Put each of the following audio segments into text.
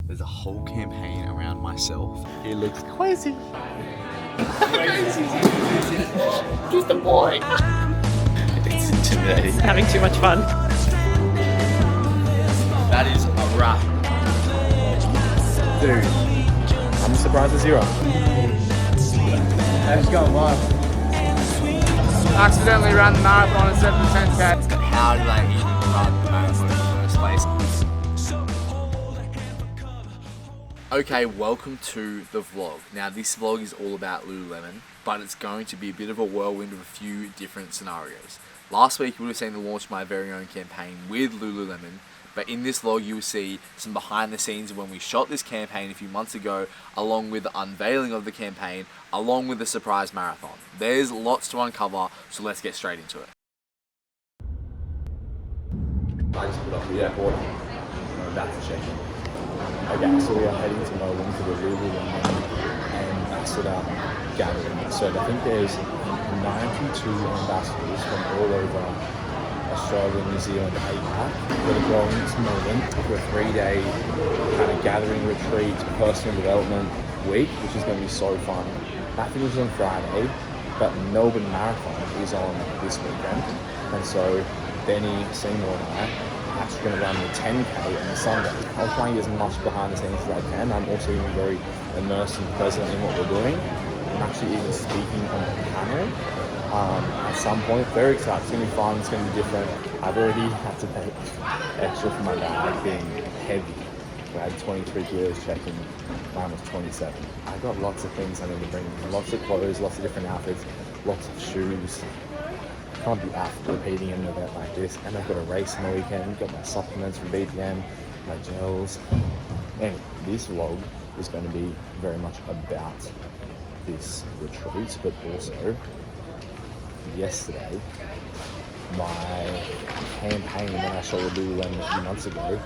There's a whole campaign around myself. He looks crazy. Crazy. Just a boy. It's intimidating. Having too much fun. That is a wrap. Dude, I'm surprised at zero. Let's go, live. Accidentally ran the marathon instead of the 10K. How did I even run the marathon in the first place? Okay, welcome to the vlog. Now this vlog is all about Lululemon, but it's going to be a bit of a whirlwind of a few different scenarios. Last week you would have seen the launch of my very own campaign with Lululemon, but in this vlog you will see some behind the scenes of when we shot this campaign a few months ago, along with the unveiling of the campaign, along with the surprise marathon. There's lots to uncover, so let's get straight into it. I just put off the airport. We're about to check in. Okay, so we are heading to Melbourne for the Lululemon Ambassador Gathering. So I think there's 92 ambassadors from all over Australia, New Zealand, APAC that are going to Melbourne for a 3-day kind of gathering retreat, personal development week, which is going to be so fun. That finishes on Friday, but Melbourne Marathon is on this weekend, and so Benny, Seymour and I are actually going to run the 10K on the Sunday. I'll try and get as much behind the scenes as I can. I'm also being very immersed and present in what we're doing. I'm actually even speaking on the panel at some point. Very excited. It's going to be fun. It's going to be different. I've already had to pay extra for my bag being heavy. I had 23 kilos checking. Mine was 27. I got lots of things I need to bring. Lots of clothes, lots of different outfits, lots of shoes. Can't be after repeating an event like this. And I've got a race on the weekend. Got my supplements from BPM, my gels. Anyway, this vlog is going to be very much about this retreat, but also yesterday my campaign when I showed Lululemon a few months ago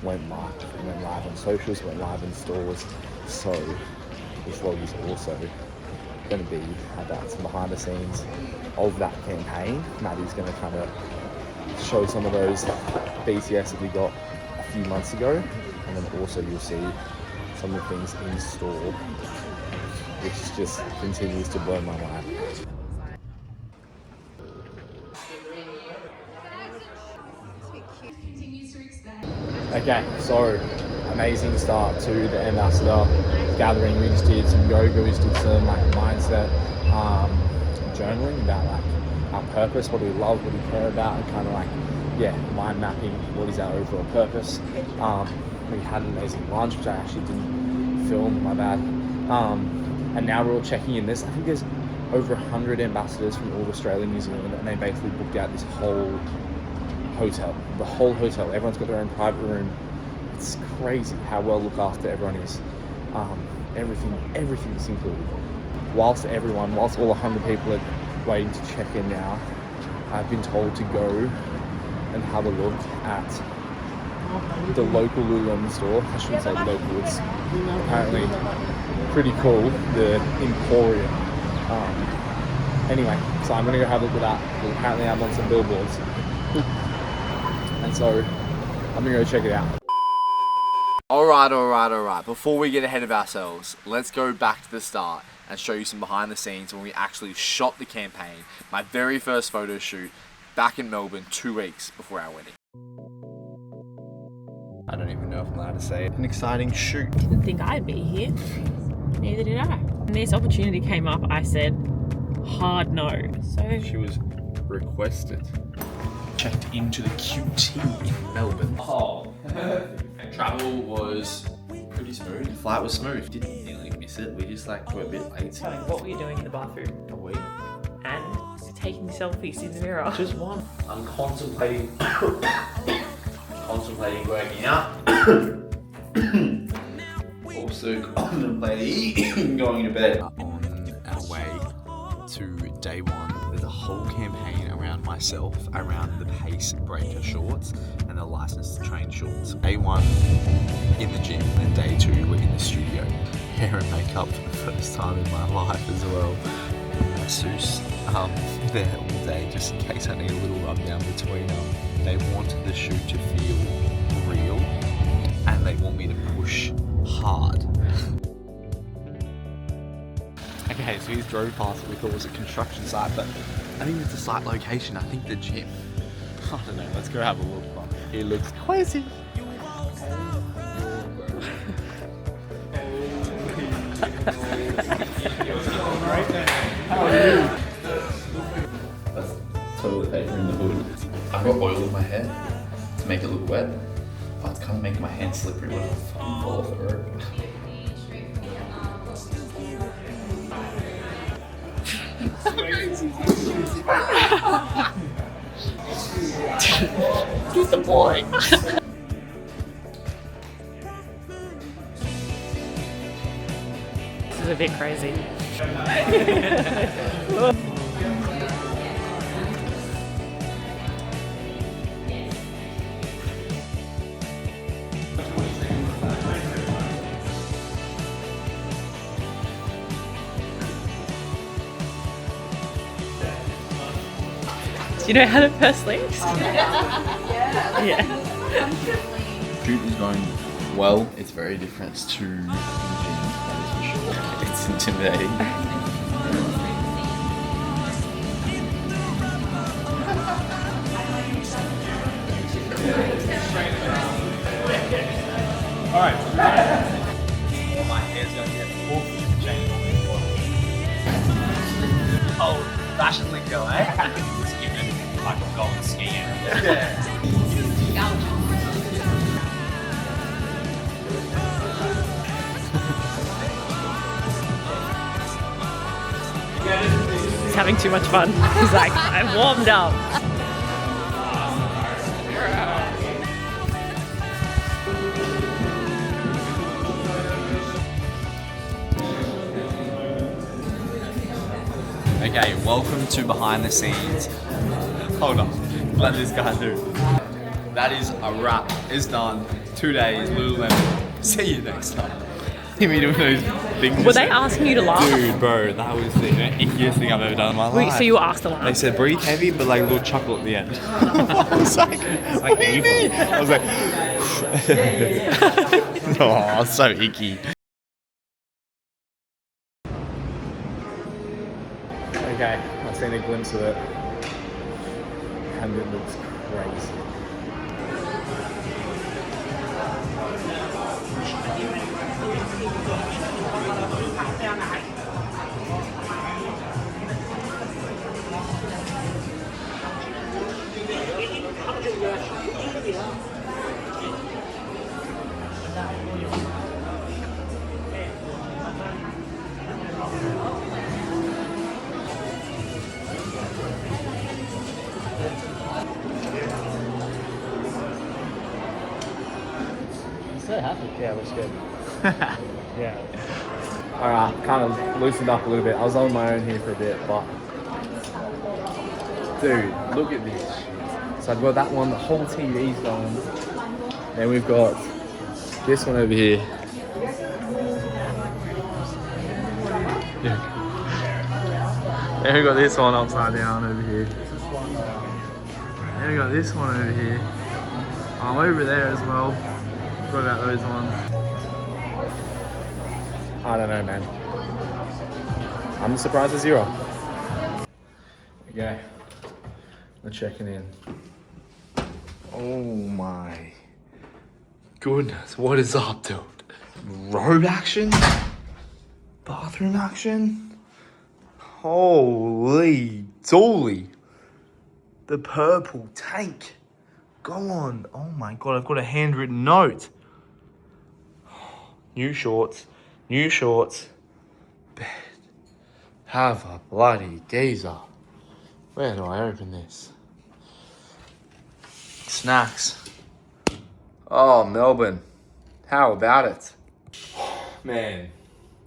went live. It went live on socials, went live in stores. So this vlog is also going to be about some behind the scenes of that campaign. Maddie's going to kind of show some of those BTS that we got a few months ago, and then also you'll see some of the things in store, which just continues to blow my mind. Okay, so amazing start to the Ambassador Gathering. We just did some yoga, we just did some like mindset journaling about like our purpose, what do we love, what do we care about, and kind of like, yeah, mind mapping what is our overall purpose. We had an amazing lunch, which I actually didn't film, my bad. And now we're all checking in this. I think there's over 100 ambassadors from all of Australia and New Zealand, and they basically booked out this whole hotel. The whole hotel. Everyone's got their own private room. It's crazy how well looked after everyone is. Everything is included. Whilst all 100 people are waiting to check in now, I've been told to go and have a look at the local Lululemon store. I shouldn't say local, it's apparently pretty cool, the Emporium. Anyway, so I'm going to go have a look at that, because apparently I'm on some billboards. And so I'm going to go check it out. Alright. Before we get ahead of ourselves, let's go back to the start and show you some behind the scenes when we actually shot the campaign. My very first photo shoot back in Melbourne 2 weeks before our wedding. I don't even know if I'm allowed to say it. An exciting shoot. Didn't think I'd be here. Neither did I. When this opportunity came up, I said hard no. So She was requested. Checked into the QT in Melbourne. Oh, travel was pretty smooth. The flight was smooth. Didn't nearly miss it. We just were a bit late. what were you doing in the bathroom? A week. And taking selfies in the mirror. Just one. I'm contemplating working out. Also contemplating going to bed. On our way to day one, there's a whole campaign around myself, around the pace breaker shorts and the license to train shorts. Day one in the gym, and day two we're in the studio. Hair and makeup for the first time in my life as well. Masseuse there all day, just in case I need a little rub down between them. They wanted the shoot to feel real, and they want me to push Okay, so he's drove past what we thought was a construction site, but I think it's a site location. I think the gym. I don't know. Let's go have a look. He looks crazy. That's toilet paper in the hood. I've got oil in my hair to make it look wet, but it's kind of making my hands slippery when I fucking fall off the rope. He's the boy. This is a bit crazy. Do you know how to press sleeves? Yeah. Shoot is going well. It's very different to the gym, that is for sure. It's intimidating. Alright. My hair's going to get awfully changed on me. Oh, fashion lingo, eh? Just give it like a golden skiing. Yeah. He's having too much fun. He's like, I'm warmed up. Okay, welcome to behind the scenes. Hold on, let this guy do. That is a wrap. It's done. 2 days, lululemon. See you next time. You mean with those things? Were they asking you to laugh? Dude, bro, that was the ickiest thing I've ever done in my Wait, life. so you asked to laugh? They said breathe heavy, but like a little chuckle at the end. I was like, what do you mean? I was like, oh, so icky. Okay, I've seen a glimpse of it. And it looks crazy. So happy. Yeah, it looks good. Yeah. Alright, kind of loosened up a little bit. I was on my own here for a bit, but dude, look at this shit. So I've got that one, the whole TV's going. Then we've got this one over here. Yeah. Then we've got this one upside down over here. Then we got this one over here. I'm over there as well. What about those ones? I don't know, man. I'm surprised at 0. Okay, we're checking in. Oh my goodness, what is up, dude? Robe action? Bathroom action? Holy dooly. The purple tank. Go on. Oh my god, I've got a handwritten note. New shorts. Bed. Have a bloody geezer. Where do I open this? Snacks. Oh, Melbourne. How about it? Man,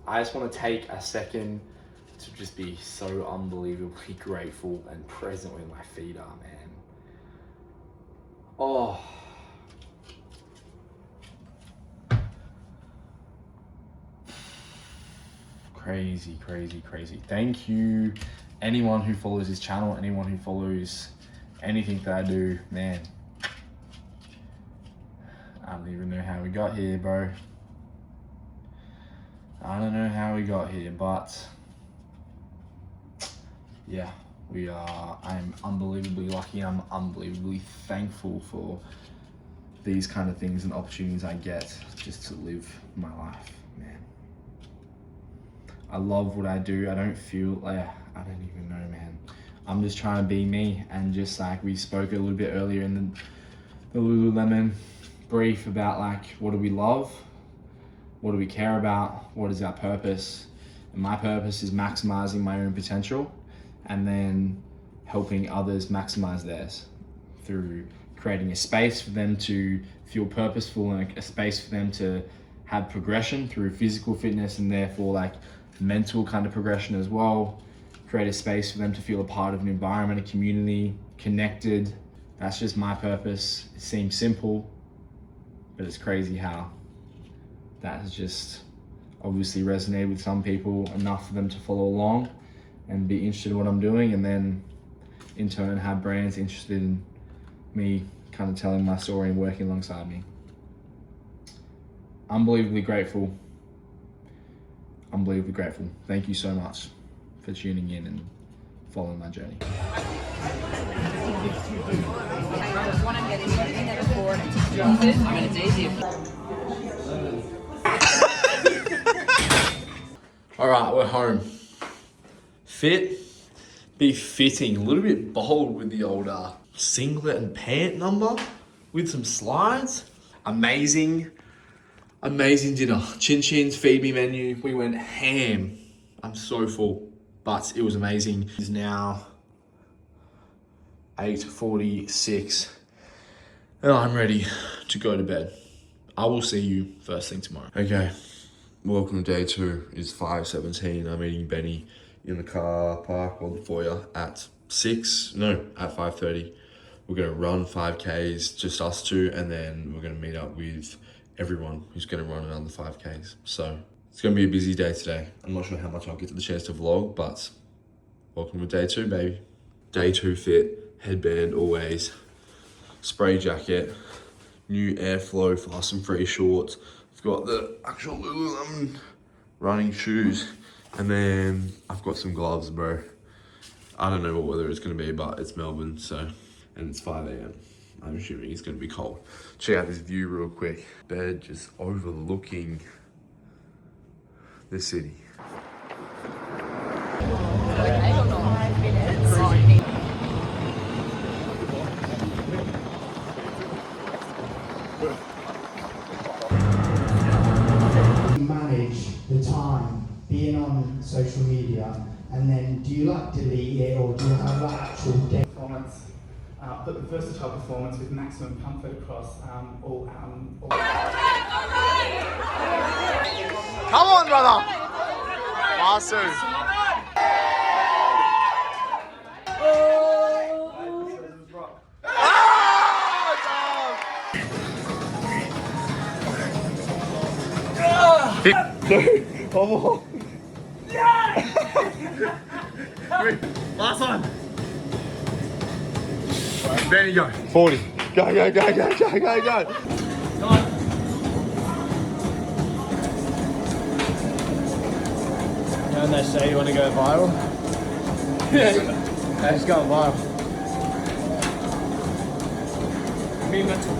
I just want to take a second to just be so unbelievably grateful and present where my feet are, man. Oh. Crazy. Thank you, anyone who follows this channel, anyone who follows anything that I do, man. I don't even know how we got here, bro. I don't know how we got here, but yeah, I'm unbelievably lucky, and I'm unbelievably thankful for these kind of things and opportunities I get just to live my life, man. I love what I do. I don't feel like, I don't even know, man. I'm just trying to be me, and just like we spoke a little bit earlier in the Lululemon brief about like, what do we love? What do we care about? What is our purpose? And my purpose is maximizing my own potential and then helping others maximize theirs through creating a space for them to feel purposeful and a space for them to have progression through physical fitness and therefore like mental kind of progression as well. Create a space for them to feel a part of an environment, a community, connected. That's just my purpose. It seems simple, but it's crazy how that has just obviously resonated with some people enough for them to follow along and be interested in what I'm doing, and then in turn have brands interested in me kind of telling my story and working alongside me. Unbelievably grateful. Unbelievably grateful. Thank you so much for tuning in and following my journey. One I'm getting something that is bored. I mean, it's easy. All right, we're home. Fit, be fitting, a little bit bold with the old singlet and pant number with some slides. Amazing dinner. Chin Chin's feed me menu. We went ham. I'm so full, but it was amazing. It's now 8:46 and I'm ready to go to bed. I will see you first thing tomorrow. Okay, welcome to day 2. It's 5:17. I'm meeting Benny in the car park or the foyer at 5:30. We're gonna run 5Ks, just us two, and then we're gonna meet up with everyone who's gonna run another 5Ks. So it's gonna be a busy day today. I'm not sure how much I'll get to the chance to vlog, but welcome to day 2, baby. Day 2 fit, headband always, spray jacket, new Airflow Fast and Free shorts. I've got the actual Lululemon running shoes, and then I've got some gloves, bro. I don't know what weather it's gonna be, but it's Melbourne, so, and it's 5 a.m. I'm assuming it's gonna be cold. Check out this view real quick. Bed just overlooking the city. I don't know. Manage the time being on social media, and then do you like delete it, or do you have like actual day? Performance, but the versatile performance with maximum comfort across all. Come on, brother. Masu. Last one. Benny, go. 40. Go. When they say you want to go viral, yeah, just going viral. Be mental.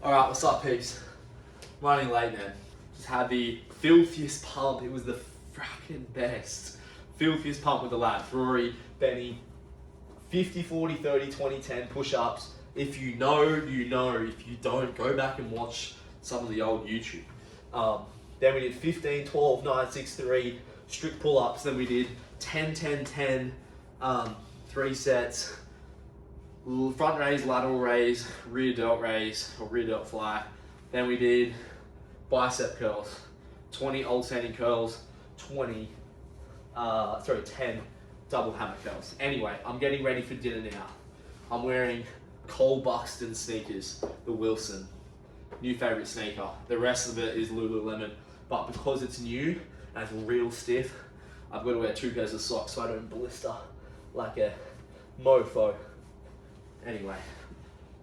Alright, what's up, peeps? Running late, man. Just had the filthiest pump. It was the fracking best. Filthiest pump with the lads. Rory, Benny, 50, 40, 30, 20, 10 push-ups. If you know, you know. If you don't, go back and watch some of the old YouTube. Then we did 15, 12, 9, 6, 3 strict pull-ups. Then we did 10, 10, 10, 3 sets. Front raise, lateral raise, rear delt raise, or rear delt fly. Then we did bicep curls, 20 alternating curls, 10 double hammer curls. Anyway, I'm getting ready for dinner now. I'm wearing Cole Buxton sneakers, the Wilson, new favorite sneaker. The rest of it is Lululemon, but because it's new and it's real stiff, I've got to wear 2 pairs of socks so I don't blister like a mofo. Anyway,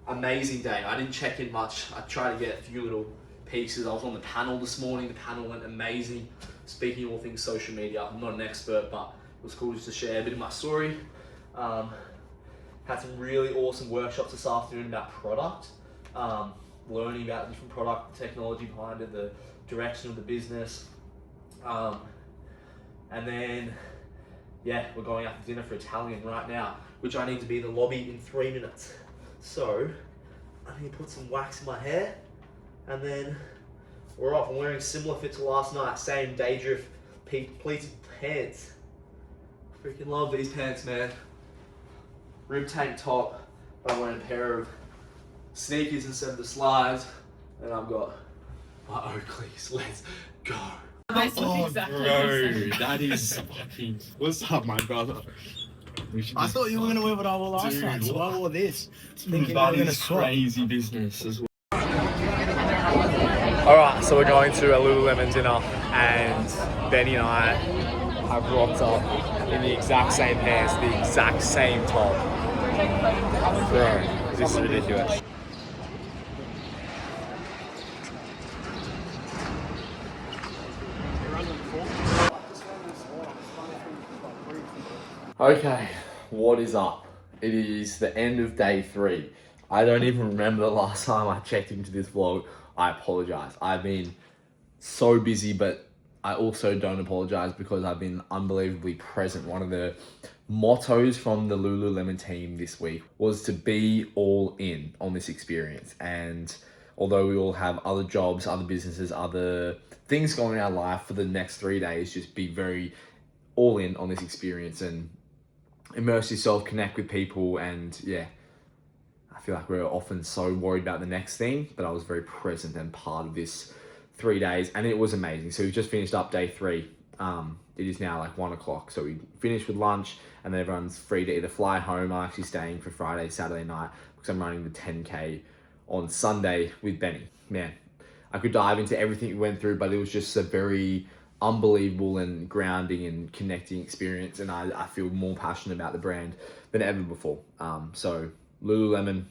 amazing day. I didn't check in much. I tried to get a few little pieces. I was on the panel this morning. The panel went amazing. Speaking all things social media. I'm not an expert, but it was cool just to share a bit of my story. Had some really awesome workshops this afternoon about product. Learning about different product technology behind it, the direction of the business. And then, yeah, we're going out for dinner for Italian right now, which I need to be in the lobby in 3 minutes. So, I need to put some wax in my hair, and then we're off. I'm wearing similar fit to last night, same Daydrift pleated pants. Freaking love these pants, man. Rib tank top, but I'm wearing a pair of sneakers instead of the slides, and I've got my Oakleys. Let's go. Oh, Bro, that is fucking. What's up, my brother? I thought you were going to wear what I wore last night, so I wore this. Thinking That we were going to is swap. crazy business as well. Alright, so we're going to a Lululemon dinner, and Benny and I have rocked up in the exact same pants, the exact same top. Bro, this is ridiculous. Okay, what is up? It is the end of day 3. I don't even remember the last time I checked into this vlog. I apologize. I've been so busy, but I also don't apologize because I've been unbelievably present. One of the mottos from the Lululemon team this week was to be all in on this experience. And although we all have other jobs, other businesses, other things going in our life, for the next 3 days, just be very all in on this experience and immerse yourself, connect with people. And yeah, I feel like we're often so worried about the next thing, but I was very present and part of this 3 days, and it was amazing. So we just finished up day 3. It is now like 1 o'clock, so we finished with lunch, and then everyone's free to either fly home. I'm actually staying for Friday, Saturday night, because I'm running the 10K on Sunday with Benny. Man, I could dive into everything we went through, but it was just a very unbelievable and grounding and connecting experience, and I feel more passionate about the brand than ever before. So Lululemon,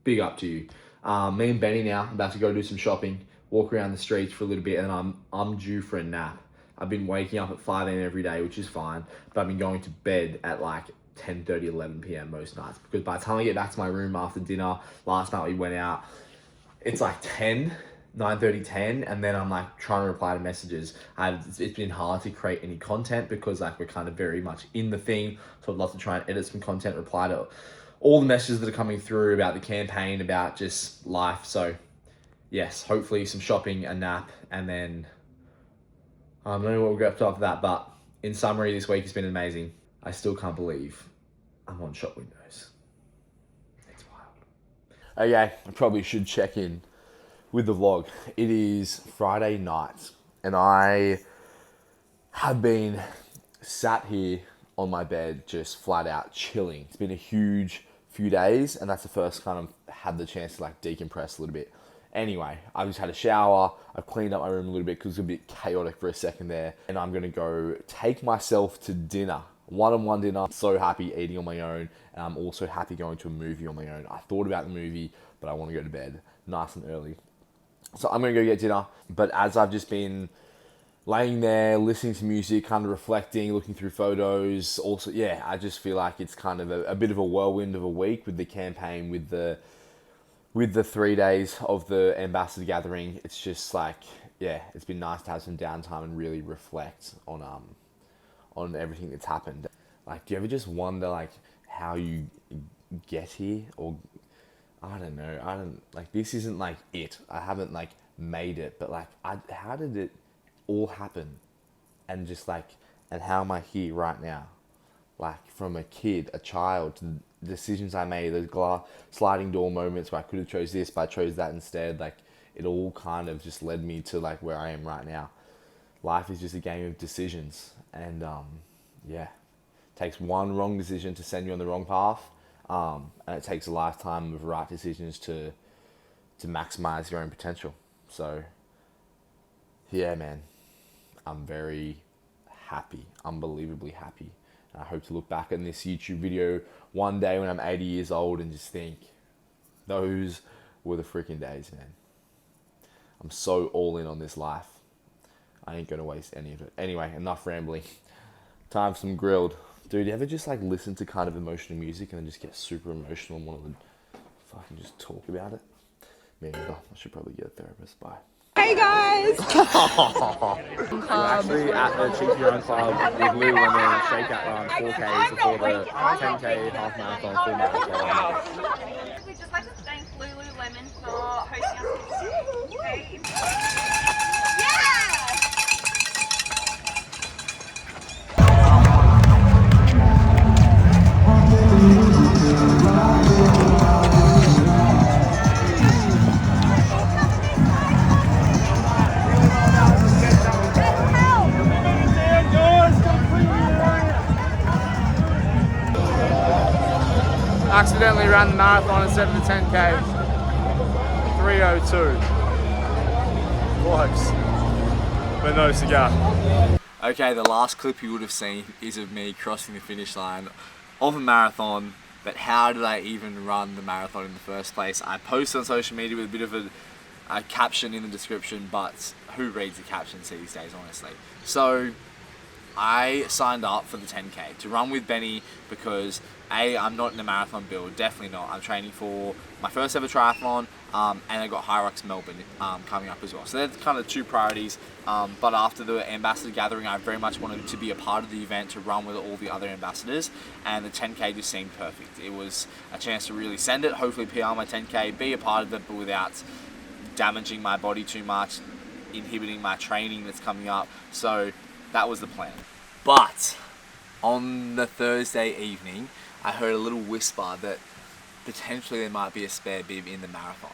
big up to you. Me and Benny now about to go do some shopping, walk around the streets for a little bit, and I'm due for a nap. I've been waking up at 5 a.m. every day, which is fine, but I've been going to bed at like 10:30, 11 p.m. most nights, because by the time I get back to my room after dinner, last night we went out, it's like 9:30, 10, and then I'm like trying to reply to messages. It's been hard to create any content because like we're kind of very much in the thing, so I'd love to try and edit some content, reply to all the messages that are coming through about the campaign, about just life. So yes, hopefully some shopping, a nap, and then I don't know what we'll get up to after that, but in summary, this week has been amazing. I still can't believe I'm on shop windows. It's wild. Okay, I probably should check in with the vlog. It is Friday night, and I have been sat here on my bed just flat out chilling. It's been a huge few days, and that's the first kind of had the chance to like decompress a little bit. Anyway, I just had a shower, I've cleaned up my room a little bit because it was a bit chaotic for a second there, and I'm gonna go take myself to dinner. One-on-one dinner. I'm so happy eating on my own, and I'm also happy going to a movie on my own. I thought about the movie, but I want to go to bed nice and early. So I'm gonna go get dinner, but as I've just been laying there, listening to music, kind of reflecting, looking through photos, also, yeah, I just feel like it's kind of a bit of a whirlwind of a week with the campaign, with the 3 days of the ambassador gathering. It's just like, yeah, it's been nice to have some downtime and really reflect on everything that's happened. Like, do you ever just wonder like how you get here? Or I don't know, like, this isn't like it. I haven't like made it, but like, how did it all happen? And just like, and how am I here right now? Like, from a kid, a child, to the decisions I made, the sliding door moments where I could have chose this, but I chose that instead. Like, it all kind of just led me to like where I am right now. Life is just a game of decisions, and yeah, it takes one wrong decision to send you on the wrong path, and it takes a lifetime of right decisions to maximize your own potential. So yeah, man, I'm very happy, unbelievably happy. And I hope to look back on this YouTube video one day when I'm 80 years old and just think, those were the freaking days, man. I'm so all in on this life. I ain't gonna waste any of it. Anyway, enough rambling. Time for some grilled. Dude, you ever just like listen to kind of emotional music and then just get super emotional and want to fucking just talk about it? Me neither. I should probably get a therapist. Bye. Hey guys! We're actually at the Cheeky Run Club with Lululemon shakeout run 4Ks before the 10K half marathon, full marathon. We'd just like to thank Lululemon for hosting us today. Accidentally ran the marathon instead of the 10K. 3:02. Close. But no cigar. Okay, the last clip you would have seen is of me crossing the finish line of a marathon. But how did I even run the marathon in the first place? I posted on social media with a bit of a caption in the description, but who reads the captions these days, honestly? So I signed up for the 10K to run with Benny because I'm not in a marathon build, definitely not. I'm training for my first ever triathlon, and I got Hyrox Melbourne coming up as well. So that's kind of two priorities. But after the ambassador gathering, I very much wanted to be a part of the event, to run with all the other ambassadors, and the 10K just seemed perfect. It was a chance to really send it, hopefully PR my 10K, be a part of it, but without damaging my body too much, inhibiting my training that's coming up. So that was the plan. But on the Thursday evening, I heard a little whisper that potentially there might be a spare bib in the marathon.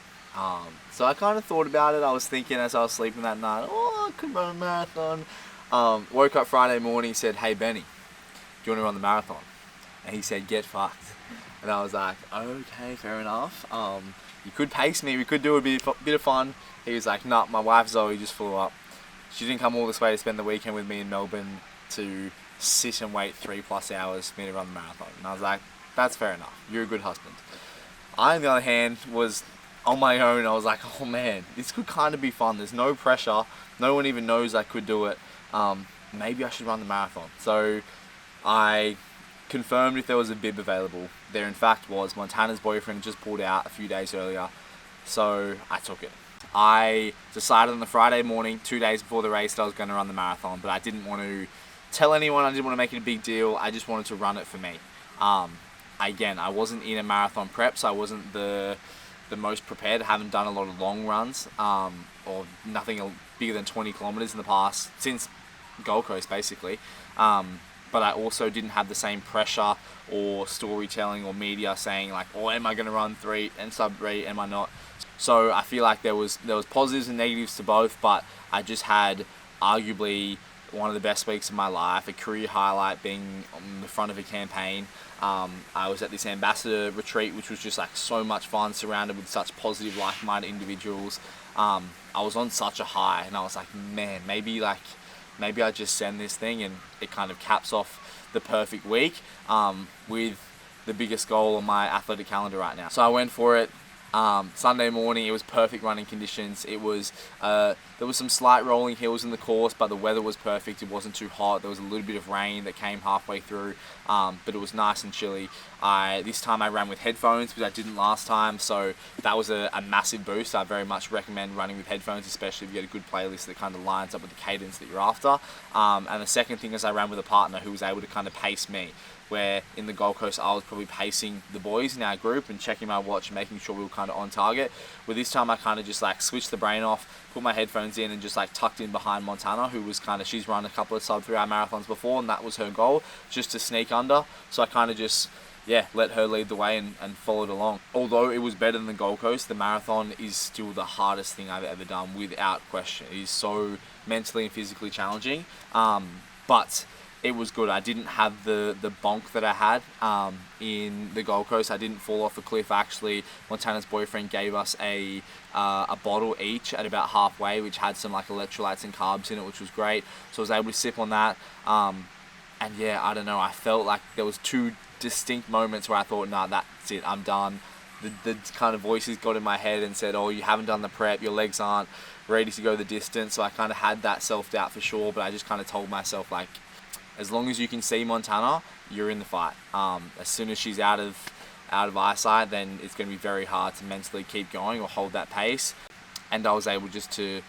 So I kind of thought about it. I was thinking as I was sleeping that night, oh, I could run a marathon. Woke up Friday morning, said, hey Benny, do you want to run the marathon? And he said, get fucked. And I was like, okay, fair enough. You could pace me, we could do a bit of fun. He was like, nah, my wife Zoe just flew up. She didn't come all this way to spend the weekend with me in Melbourne to sit and wait 3+ hours for me to run the marathon. And I was like, that's fair enough. You're a good husband. I, on the other hand, was on my own. I was like, oh man, this could kind of be fun. There's no pressure. No one even knows I could do it. Maybe I should run the marathon. So I confirmed if there was a bib available. There in fact was. Montana's boyfriend just pulled out a few days earlier. So I took it. I decided on the Friday morning, 2 days before the race, that I was going to run the marathon, but I didn't want to tell anyone. I didn't want to make it a big deal. I just wanted to run it for me. Again, I wasn't in a marathon prep, so I wasn't the most prepared. I haven't done a lot of long runs, or nothing bigger than 20 kilometers in the past, since Gold Coast basically. But I also didn't have the same pressure or storytelling or media saying like, oh, am I going to run 3 and sub 3, am I not? So I feel like there was positives and negatives to both, but I just had arguably one of the best weeks of my life, a career highlight being on the front of a campaign. I was at this ambassador retreat, which was just like so much fun, surrounded with such positive, like-minded individuals. I was on such a high, and I was like, man, maybe I just send this thing, and it kind of caps off the perfect week with the biggest goal on my athletic calendar right now. So I went for it. Sunday morning, it was perfect running conditions. It was there was some slight rolling hills in the course, but the weather was perfect. It wasn't too hot. There was a little bit of rain that came halfway through, but it was nice and chilly. This time I ran with headphones, which I didn't last time, so that was a massive boost. I very much recommend running with headphones, especially if you get a good playlist that kind of lines up with the cadence that you're after. And the second thing is I ran with a partner who was able to kind of pace me, where in the Gold Coast I was probably pacing the boys in our group and checking my watch and making sure we were kind of on target. With this time I kind of just like switched the brain off, put my headphones in, and just like tucked in behind Montana, who was kind of, she's run a couple of sub 3 hour marathons before, and that was her goal, just to sneak under. So I kind of just, yeah, let her lead the way and followed along. Although it was better than the Gold Coast, the marathon is still the hardest thing I've ever done, without question. It is so mentally and physically challenging, but it was good. I didn't have the bonk that I had in the Gold Coast. I didn't fall off a cliff. Actually, Montana's boyfriend gave us a bottle each at about halfway, which had some like electrolytes and carbs in it, which was great. So I was able to sip on that. And yeah, I don't know, I felt like there was 2 distinct moments where I thought, nah, that's it, I'm done. the kind of voices got in my head and said, oh, you haven't done the prep, your legs aren't ready to go the distance. So I kind of had that self-doubt for sure, but I just kind of told myself, like, as long as you can see Montana, you're in the fight. As soon as she's out of eyesight, then it's going to be very hard to mentally keep going or hold that pace. And I was able just to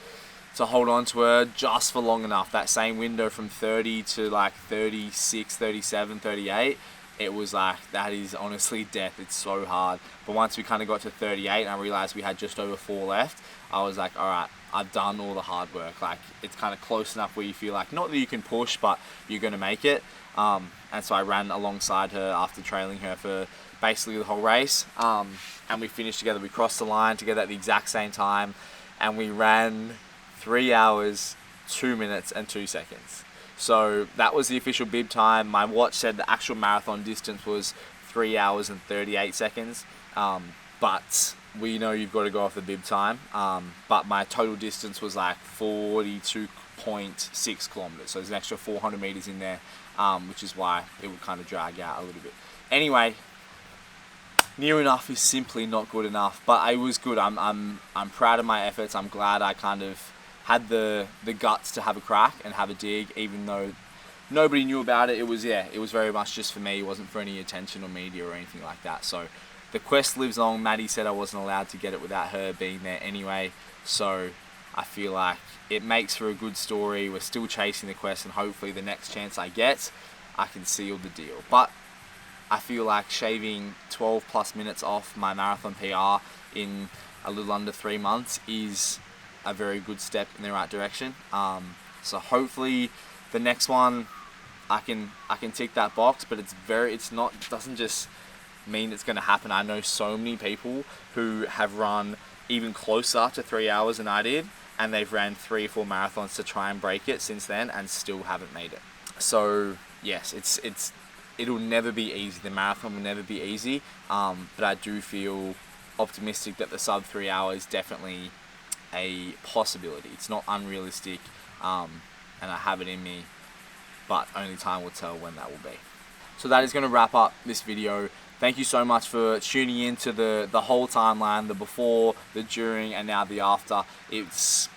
hold on to her just for long enough. That same window from 30 to like 36, 37, 38, it was like, that is honestly death. It's so hard. But once we kind of got to 38 and I realized we had just over 4 left, I was like, all right, I've done all the hard work. Like, it's kind of close enough where you feel like, not that you can push, but you're going to make it. And so I ran alongside her after trailing her for basically the whole race. And we finished together. We crossed the line together at the exact same time. And we ran 3 hours, 2 minutes and 2 seconds. So that was the official bib time. My watch said the actual marathon distance was 3 hours and 38 seconds. But we know you've got to go off the bib time. But my total distance was like 42.6 kilometers. So there's an extra 400 meters in there, which is why it would kind of drag out a little bit. Anyway, near enough is simply not good enough, but it was good. I'm proud of my efforts. I'm glad I kind of had the guts to have a crack and have a dig, even though nobody knew about it. It was very much just for me. It wasn't for any attention or media or anything like that. So the quest lives on. Maddie said I wasn't allowed to get it without her being there anyway. So I feel like it makes for a good story. We're still chasing the quest, and hopefully the next chance I get, I can seal the deal. But I feel like shaving 12 plus minutes off my marathon PR in a little under 3 months is a very good step in the right direction. So hopefully the next one I can tick that box, but it doesn't just mean it's going to happen. I know so many people who have run even closer to 3 hours than I did, and they've ran 3 or 4 marathons to try and break it since then and still haven't made it. So yes, it'll never be easy. The marathon will never be easy, but I do feel optimistic that the sub 3 hours is definitely a possibility. It's not unrealistic, and I have it in me, but only time will tell when that will be. So that is going to wrap up this video. Thank you so much for tuning in to the whole timeline, the before, the during, and now the after. It's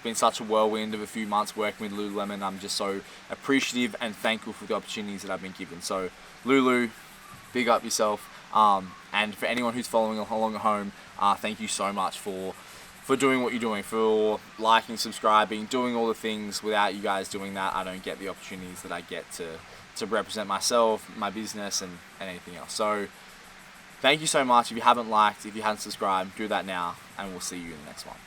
been such a whirlwind of a few months working with Lululemon. I'm just so appreciative and thankful for the opportunities that I've been given. So Lulu, big up yourself. And for anyone who's following along at home, thank you so much for doing what you're doing, for liking, subscribing, doing all the things. Without you guys doing that, I don't get the opportunities that I get to represent myself, my business, and anything else. So thank you so much. If you haven't liked, if you haven't subscribed, do that now, and we'll see you in the next one.